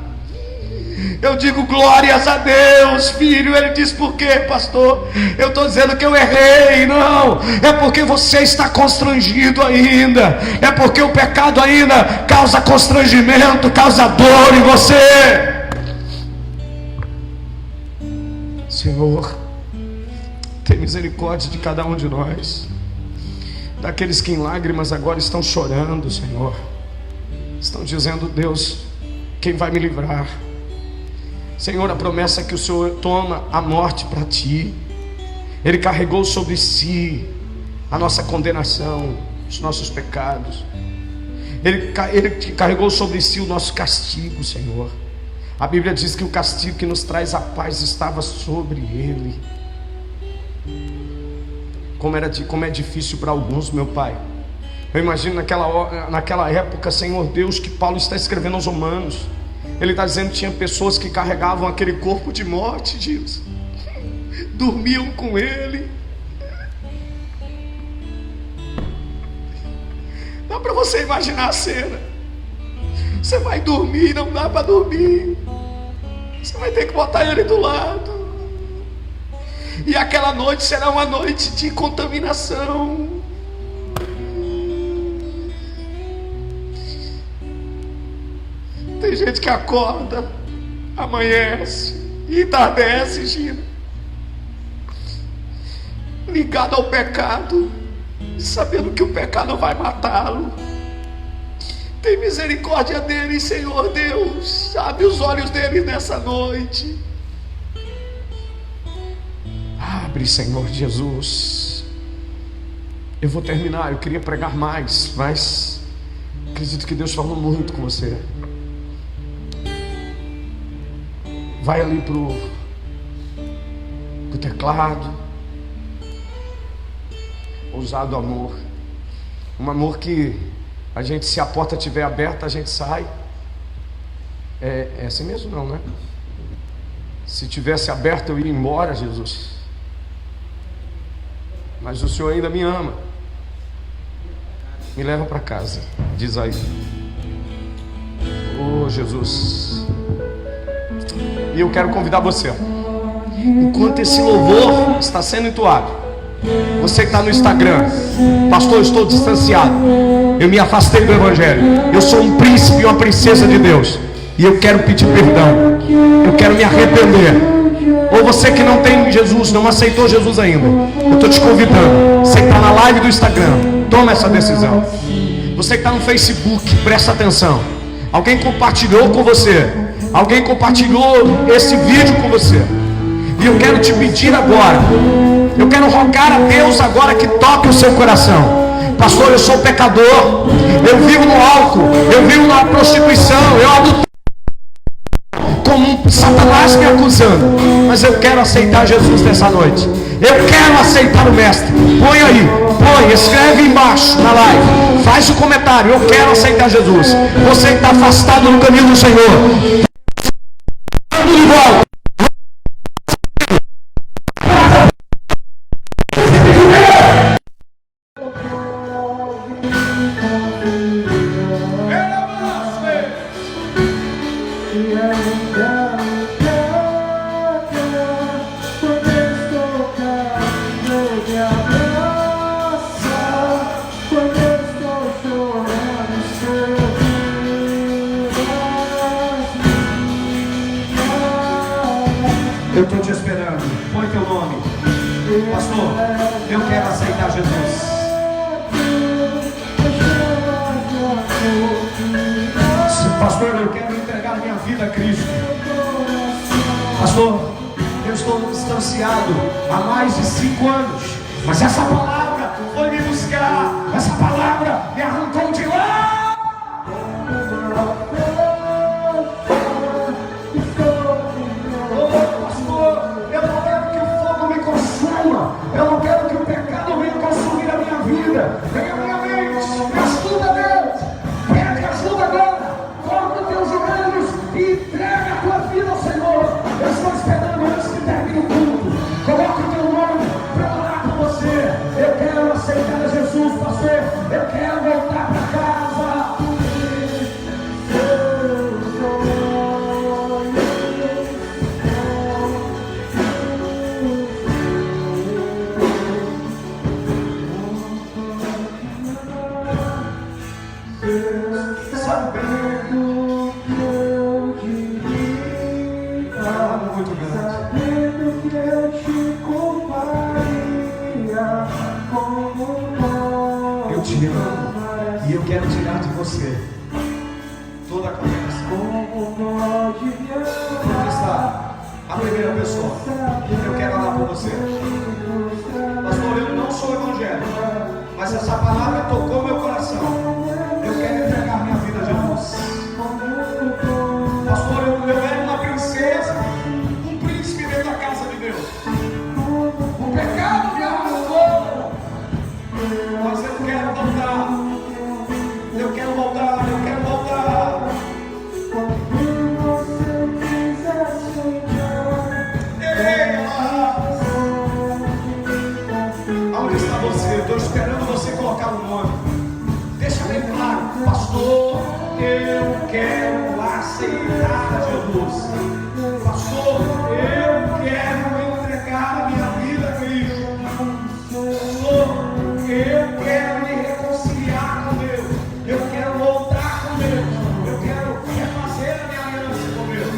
Eu digo: glórias a Deus, filho. Ele diz: por quê, pastor? Eu estou dizendo que eu errei. Não, é porque você está constrangido ainda, é porque o pecado ainda causa constrangimento, causa dor em você. Senhor, tem misericórdia de cada um de nós, daqueles que em lágrimas agora estão chorando, Senhor, estão dizendo: Deus, quem vai me livrar? Senhor, a promessa é que o Senhor toma a morte para ti. Ele carregou sobre si a nossa condenação, os nossos pecados. Ele carregou sobre si o nosso castigo, Senhor. A Bíblia diz que o castigo que nos traz a paz estava sobre ele. Como é difícil para alguns, meu Pai. Eu imagino naquela época, Senhor Deus, que Paulo está escrevendo aos Romanos. Ele está dizendo que tinha pessoas que carregavam aquele corpo de morte, Deus, dormiam com ele. Dá para você imaginar a cena. Você vai dormir, não dá para dormir, você vai ter que botar ele do lado. E aquela noite será uma noite de contaminação. Tem gente que acorda, amanhece e entardece, Gina, ligado ao pecado, sabendo que o pecado vai matá-lo. Tem misericórdia dele, Senhor Deus. Abre os olhos dele nessa noite. Abre, Senhor Jesus. Eu vou terminar, eu queria pregar mais, mas acredito que Deus falou muito com você. Vai ali pro teclado. Ousado amor. Um amor que a gente, se a porta estiver aberta, a gente sai. É assim mesmo, não, né? Se tivesse aberto, eu ia embora, Jesus. Mas o Senhor ainda me ama. Me leva para casa, diz aí. Oh, Jesus. E eu quero convidar você, enquanto esse louvor está sendo entoado, você que está no Instagram: pastor, eu estou distanciado, eu me afastei do Evangelho, eu sou um príncipe e uma princesa de Deus, e eu quero pedir perdão, eu quero me arrepender. Ou você que não tem Jesus, não aceitou Jesus ainda, eu estou te convidando. Você que está na live do Instagram, toma essa decisão. Você que está no Facebook, presta atenção. Alguém compartilhou com você, alguém compartilhou esse vídeo com você, e eu quero te pedir agora, eu quero rogar a Deus agora que toque o seu coração. Pastor, eu sou pecador, eu vivo no álcool, eu vivo na prostituição, eu adultero, como Satanás me acusando, mas eu quero aceitar Jesus nessa noite. Eu quero aceitar o Mestre. Põe aí, escreve embaixo na live, faz o comentário: eu quero aceitar Jesus. Você que está afastado no caminho do Senhor, de volta. Eu estou te esperando. Põe teu nome. Pastor, eu quero aceitar Jesus. Pastor, eu quero entregar minha vida a Cristo. Pastor, eu estou distanciado há mais de 5 anos, mas essa palavra foi me buscar. Essa palavra me arrancou de lá. Eu não quero que o pecado venha consumir a minha vida, venha a minha mente, me ajuda, Deus. eu quero aceitar Jesus, pastor, eu quero voltar para casa. Sabe bem? Muito grande. Eu te amo e eu quero tirar de você toda a condenação. Onde está a primeira pessoa? Eu quero orar por você. Pastor, eu não sou evangélico, mas essa palavra tocou meu coração. Eu quero entregar minha vida a Jesus. Pastor, eu era uma princesa, um príncipe dentro da casa de Deus. O pecado me arrastou, mas eu quero voltar. Eu quero voltar, eu quero voltar. Onde está você? Eu estou esperando você colocar o nome. Deixa bem claro, pastor, eu quero aceitar Jesus. Pastor, eu quero entregar a minha vida a Cristo. Pastor, eu quero me reconciliar com Deus. Eu quero voltar com Deus. Eu quero refazer a minha aliança com Deus.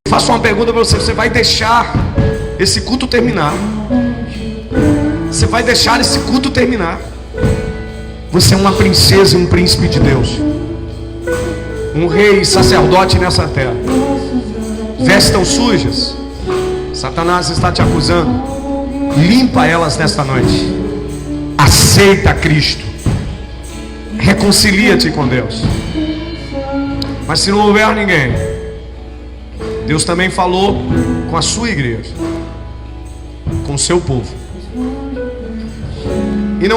Faço uma pergunta para você: você vai deixar esse culto terminar? Você vai deixar esse culto terminar? Você é uma princesa e um príncipe de Deus, um rei e sacerdote nessa terra. Vestam sujas, Satanás está te acusando. Limpa elas nesta noite. Aceita Cristo. Reconcilia-te com Deus. Mas se não houver ninguém, Deus também falou com a sua igreja, com o seu povo. E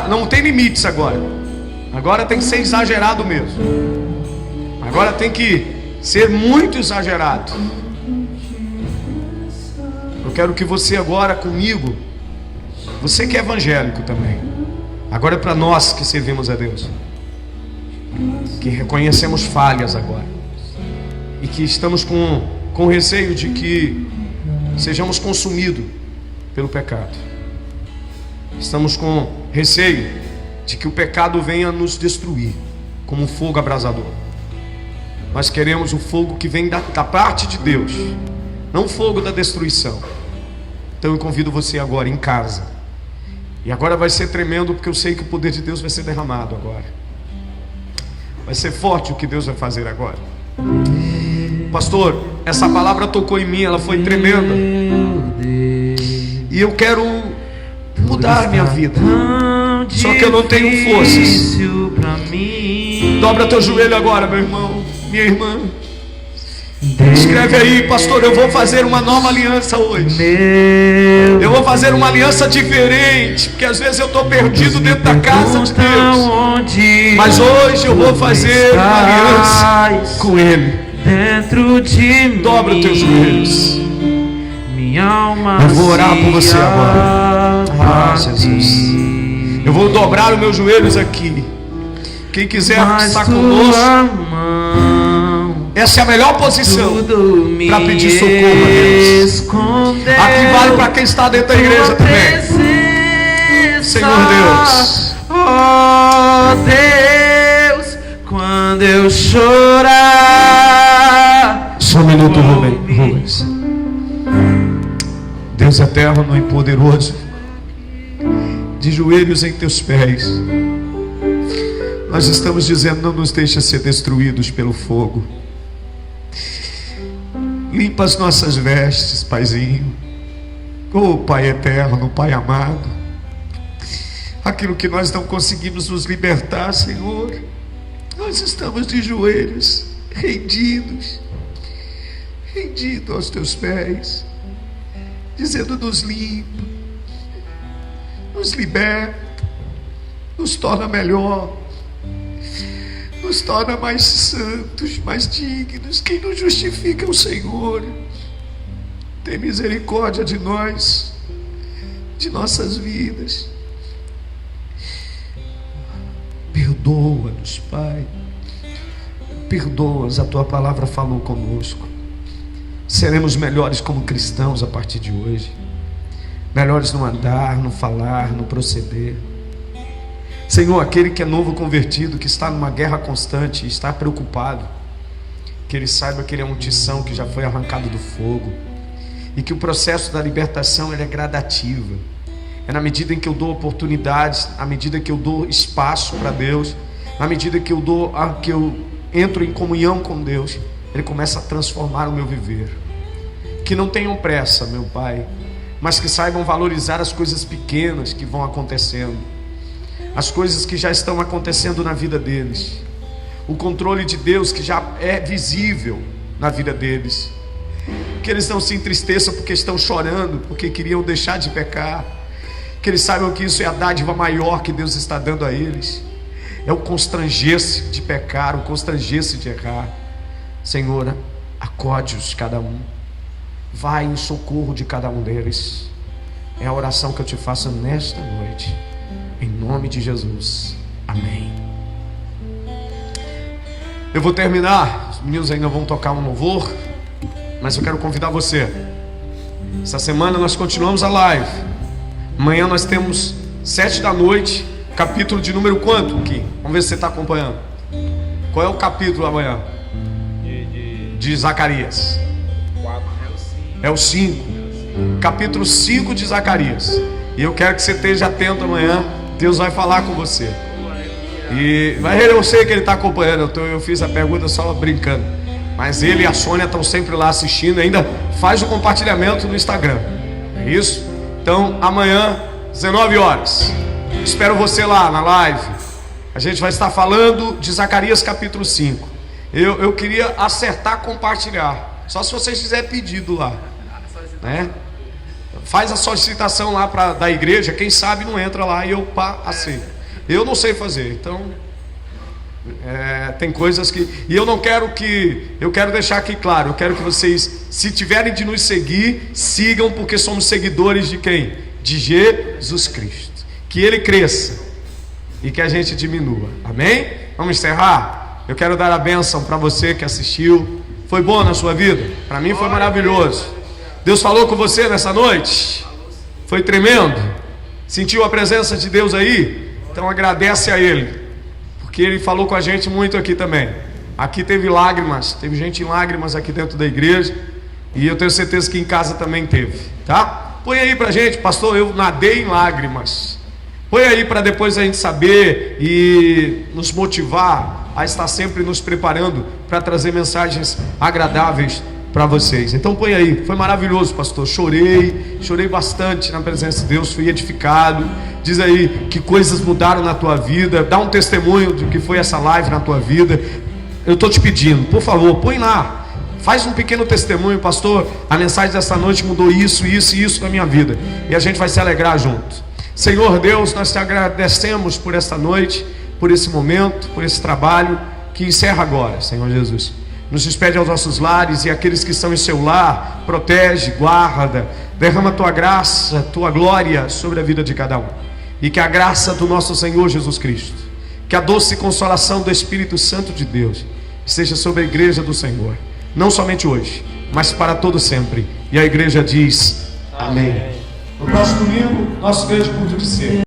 não tem limites agora. Agora tem que ser exagerado mesmo. Agora tem que ser muito exagerado. Eu quero que você agora comigo, você que é evangélico também, agora é para nós que servimos a Deus, que reconhecemos falhas agora, e que estamos com receio de que sejamos consumidos pelo pecado. Estamos com receio de que o pecado venha nos destruir como um fogo abrasador. Nós queremos o fogo que vem da parte de Deus, não o fogo da destruição. Então eu convido você agora em casa. E agora vai ser tremendo, porque eu sei que o poder de Deus vai ser derramado agora. Vai ser forte o que Deus vai fazer agora. Pastor, essa palavra tocou em mim, ela foi tremenda. E eu quero mudar minha vida. Só que eu não tenho forças. Dobra teu joelho agora, meu irmão, minha irmã. Escreve aí: pastor, eu vou fazer uma nova aliança hoje. Eu vou fazer uma aliança diferente, porque às vezes eu estou perdido dentro da casa de Deus. Mas hoje eu vou fazer uma aliança com Ele. Dentro de mim, dobra os teus joelhos. Minha alma. Eu vou orar por você agora. Ah, Jesus. Eu vou dobrar os meus joelhos aqui. Quem quiser estar conosco, essa é a melhor posição para pedir socorro a Deus. Aqui vale para quem está dentro da igreja também. Senhor Deus, oh Deus, quando eu chorar. Só um minuto, Rubens. Deus eterno e poderoso, de joelhos em teus pés, nós estamos dizendo: não nos deixa ser destruídos pelo fogo. Limpa as nossas vestes, Paizinho. Oh, Pai eterno, Pai amado, aquilo que nós não conseguimos nos libertar, Senhor, nós estamos de joelhos, rendidos aos teus pés, dizendo: nos limpa, nos liberta, nos torna melhor, nos torna mais santos, mais dignos. Quem nos justifica é o Senhor. Tem misericórdia de nós, de nossas vidas. Perdoa-nos, Pai. Perdoa-nos, a Tua palavra falou conosco. Seremos melhores como cristãos a partir de hoje. Melhores no andar, no falar, no proceder. Senhor, aquele que é novo convertido, que está numa guerra constante, está preocupado, que ele saiba que ele é um tição que já foi arrancado do fogo, e que o processo da libertação ele é gradativo. É na medida em que eu dou oportunidades, na medida que eu dou espaço para Deus, na medida que eu entro em comunhão com Deus, Ele começa a transformar o meu viver. Que não tenham pressa, meu Pai, mas que saibam valorizar as coisas pequenas que vão acontecendo, as coisas que já estão acontecendo na vida deles, o controle de Deus que já é visível na vida deles. Que eles não se entristeçam porque estão chorando, porque queriam deixar de pecar. Que eles saibam que isso é a dádiva maior que Deus está dando a eles. É o constranger-se de pecar, o constranger-se de errar. Senhor, acode-os cada um. Vai em socorro de cada um deles. É a oração que eu te faço nesta noite. Em nome de Jesus. Amém. Eu vou terminar. Os meninos ainda vão tocar um louvor, mas eu quero convidar você. Essa semana nós continuamos a live. Amanhã nós temos 7 da noite, capítulo de número quanto, Kim? Vamos ver se você está acompanhando. Qual é o capítulo amanhã? De Zacarias. É o 5. Capítulo 5 de Zacarias. E eu quero que você esteja atento amanhã. Deus vai falar com você. Mas eu sei que ele está acompanhando. Eu fiz a pergunta só brincando. Mas ele e a Sônia estão sempre lá assistindo. Ainda faz o compartilhamento no Instagram. É isso? Então amanhã, 19 horas. Espero você lá na live. A gente vai estar falando de Zacarias capítulo 5. Eu queria acertar compartilhar. Só se vocês fizerem pedido lá, né? Faz a solicitação lá da igreja. Quem sabe não entra lá e eu aceito. Eu não sei fazer, então tem coisas que... E eu quero deixar aqui claro. Eu quero que vocês, se tiverem de nos seguir, sigam, porque somos seguidores de quem? De Jesus Cristo. Que Ele cresça e que a gente diminua. Amém? Vamos encerrar? Eu quero dar a bênção para você que assistiu. Foi bom na sua vida? Para mim foi maravilhoso. Deus falou com você nessa noite? Foi tremendo? Sentiu a presença de Deus aí? Então agradece a Ele, porque Ele falou com a gente muito aqui também. Aqui teve lágrimas, teve gente em lágrimas aqui dentro da igreja, e eu tenho certeza que em casa também teve, tá? Põe aí pra gente, pastor, eu nadei em lágrimas. Põe aí para depois a gente saber e nos motivar a estar sempre nos preparando para trazer mensagens agradáveis para vocês. Então põe aí. Foi maravilhoso, pastor. Chorei bastante na presença de Deus, fui edificado. Diz aí que coisas mudaram na tua vida. Dá um testemunho do que foi essa live na tua vida. Eu estou te pedindo, por favor, põe lá. Faz um pequeno testemunho, pastor. A mensagem dessa noite mudou isso, isso e isso na minha vida. E a gente vai se alegrar junto. Senhor Deus, nós te agradecemos por esta noite, por esse momento, por esse trabalho que encerra agora, Senhor Jesus. Nos despede aos nossos lares, e aqueles que estão em seu lar, protege, guarda, derrama tua graça, tua glória sobre a vida de cada um. E que a graça do nosso Senhor Jesus Cristo, que a doce consolação do Espírito Santo de Deus esteja sobre a igreja do Senhor, não somente hoje, mas para todo sempre. E a igreja diz amém. No próximo domingo, nosso grande culto de ceia.